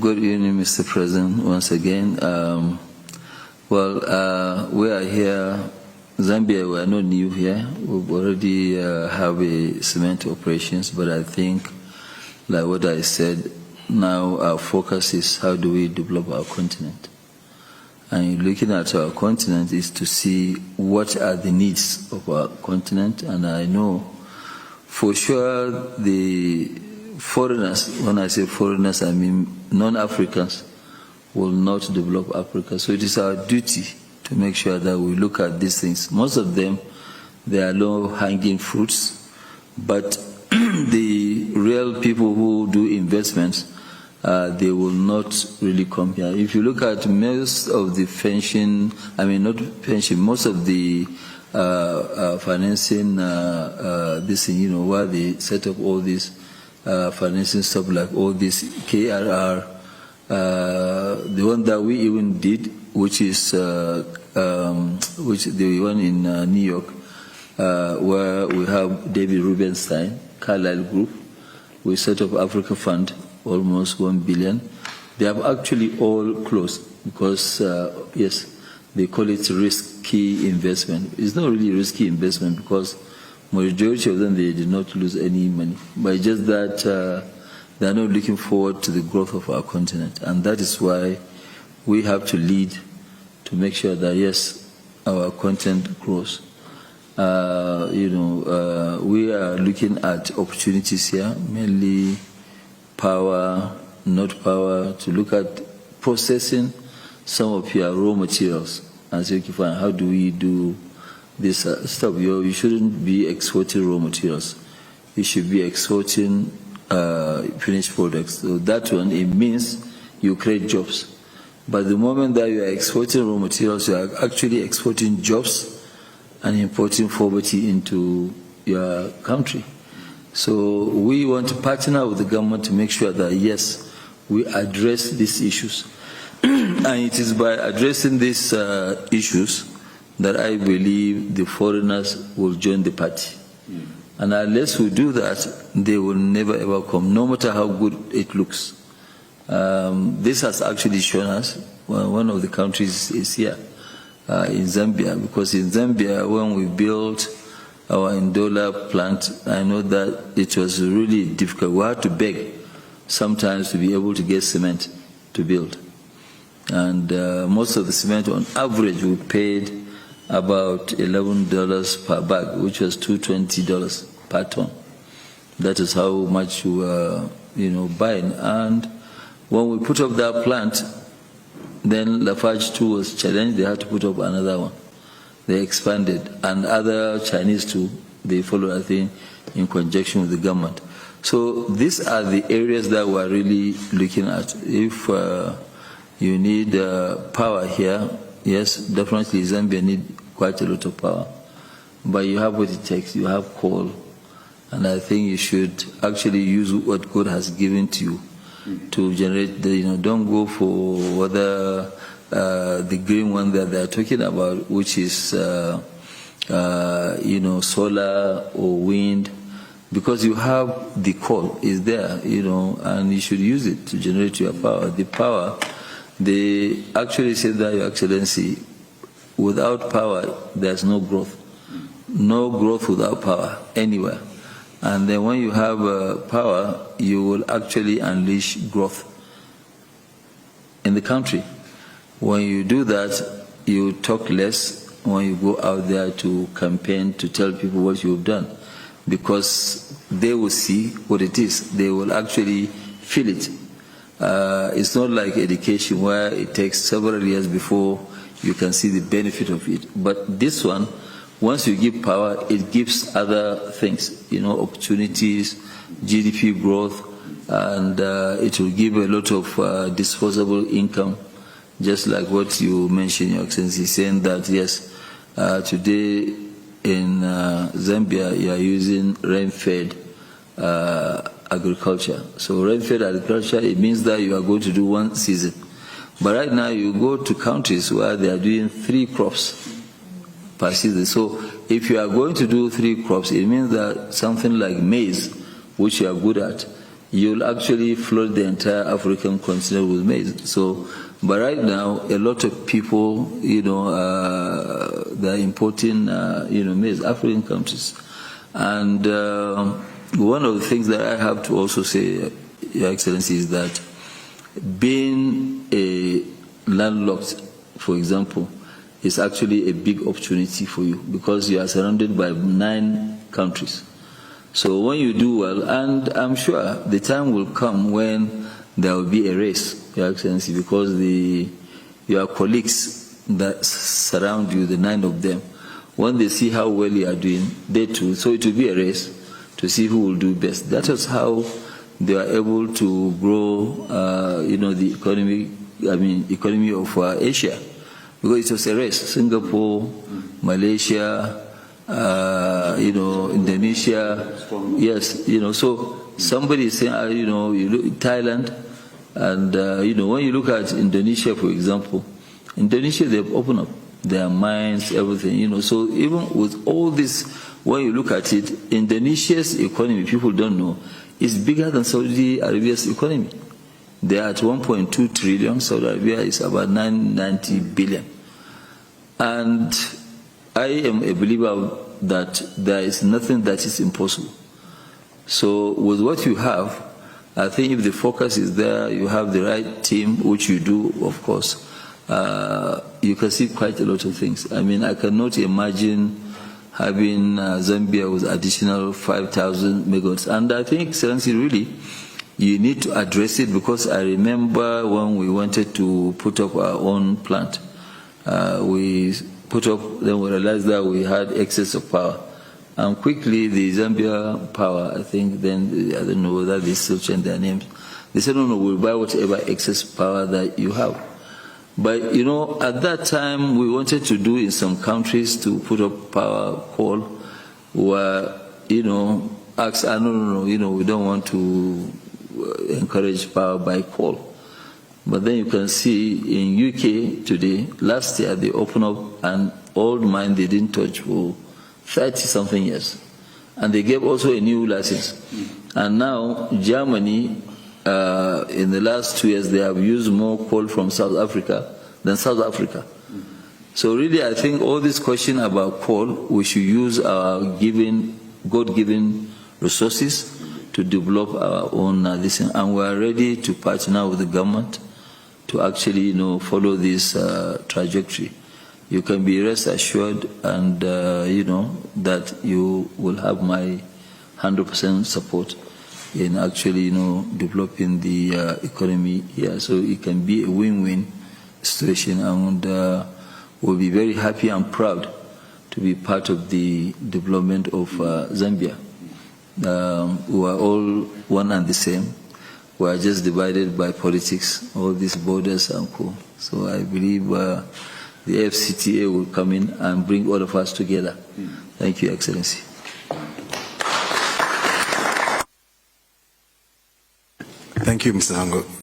Good evening, Mr. President, once again. We are here. Zambia, we are not new here. We already have a cement operations, but I think, like what I said, now our focus is how do we develop our continent. And looking at our continent is to see what are the needs of our continent. And I know for sure the foreigners, when I say foreigners, I mean non-Africans, will not develop Africa. So it is our duty to make sure that we look at these things. Most of them, they are low-hanging fruits, but the real people who do investments, they will not really come here. If you look at most of the pension, I mean not pension, most of the financing, this thing, you know, where they set up all this financing stuff like all this KRR, the one that we even did, which is the one in New York, where we have David Rubenstein, Carlyle Group. We set up Africa Fund, almost 1 billion. They have actually all closed because, yes, they call it risky investment. It's not really risky investment because majority of them, they did not lose any money. But just that they are not looking forward to the growth of our continent. And that is why we have to lead to make sure that, yes, our continent grows. We are looking at opportunities here, mainly power, not power, to look at processing some of your raw materials and say, okay, fine, how do we do this stuff? You shouldn't be exporting raw materials. You should be exporting finished products. So that one, it means you create jobs. But the moment that you are exporting raw materials, you are actually exporting jobs and importing poverty into your country. So we want to partner with the government to make sure that, yes, we address these issues. And it is by addressing these issues that I believe the foreigners will join the party. And unless we do that, they will never ever come, no matter how good it looks. This has actually shown us, one of the countries is here, in Zambia, because in Zambia, when we built our Ndola plant, I know that it was really difficult. We had to beg sometimes to be able to get cement to build. And most of the cement, on average, we paid about $11 per bag, which was $220 per ton. That is how much we were, buying. And when we put up that plant, then Lafarge too was challenged. They had to put up another one. They expanded, and other Chinese too, they followed, I think, in conjunction with the government. So these are the areas that we're really looking at. If you need power here, yes, definitely Zambia need quite a lot of power. But you have what it takes. You have coal. And I think you should actually use what God has given to you to generate don't go for whether the green one that they're talking about, which is, solar or wind, because you have the coal is there, and you should use it to generate your power. The power, they actually said that, Your Excellency, without power, there's no growth. No growth without power, anywhere. And then when you have power, you will actually unleash growth in the country. When you do that, you talk less when you go out there to campaign, to tell people what you've done, because they will see what it is. They will actually feel it. It's not like education where it takes several years before you can see the benefit of it. But this one, once you give power, it gives other things, opportunities, GDP growth, and it will give a lot of disposable income, just like what you mentioned, Your Excellency, saying that, yes, today in Zambia, you are using rain-fed agriculture. So rain-fed agriculture, it means that you are going to do one season. But right now, you go to countries where they are doing 3 crops per season. So if you are going to do 3 crops, it means that something like maize, which you are good at, you'll actually flood the entire African continent with maize. So, but right now, a lot of people, they're importing, maize, African countries. And one of the things that I have to also say, Your Excellency, is that being a landlocked, for example, is actually a big opportunity for you because you are surrounded by 9 countries. So when you do well, and I'm sure the time will come when there will be a race, Your Excellency, because your colleagues that surround you, the 9 of them, when they see how well you are doing, they too, so it will be a race to see who will do best. That is how they are able to grow, the economy of Asia, because it was a race. Singapore, Malaysia, Indonesia, yes, so somebody is saying, you look at Thailand, and when you look at Indonesia, for example, Indonesia, they've opened up their minds, everything, so even with all this, when you look at it, Indonesia's economy, people don't know, is bigger than Saudi Arabia's economy. They are at 1.2 trillion, Saudi Arabia is about 990 billion. And I am a believer that there is nothing that is impossible. So with what you have, I think if the focus is there, you have the right team, which you do, of course, you can see quite a lot of things. I mean, I cannot imagine having Zambia with additional 5,000 megawatts. And I think, Excellency, really, you need to address it, because I remember when we wanted to put up our own plant, we put up, then we realized that we had excess of power. And quickly, the Zambia Power, I think then, I don't know whether they still change their names, they said, no, we'll buy whatever excess power that you have. But, at that time, we wanted to do in some countries to put up power coal, where, asked, no, we don't want to encourage power by coal. But then you can see in UK today, last year, they opened up an old mine they didn't touch for 30-something years. And they gave also a new license. And now, Germany, in the last 2 years, they have used more coal from South Africa than South Africa. So really, I think all this question about coal, we should use our God-given resources to develop our own this, and we are ready to partner with the government to actually, follow this trajectory. You can be rest assured, and that you will have my 100% support in actually, developing the economy here, so it can be a win-win situation, and we'll be very happy and proud to be part of the development of Zambia. We are all one and the same. We are just divided by politics, all these borders and co. So I believe the FCTA will come in and bring all of us together. Thank you, Excellency. Thank you, Mr. Hango.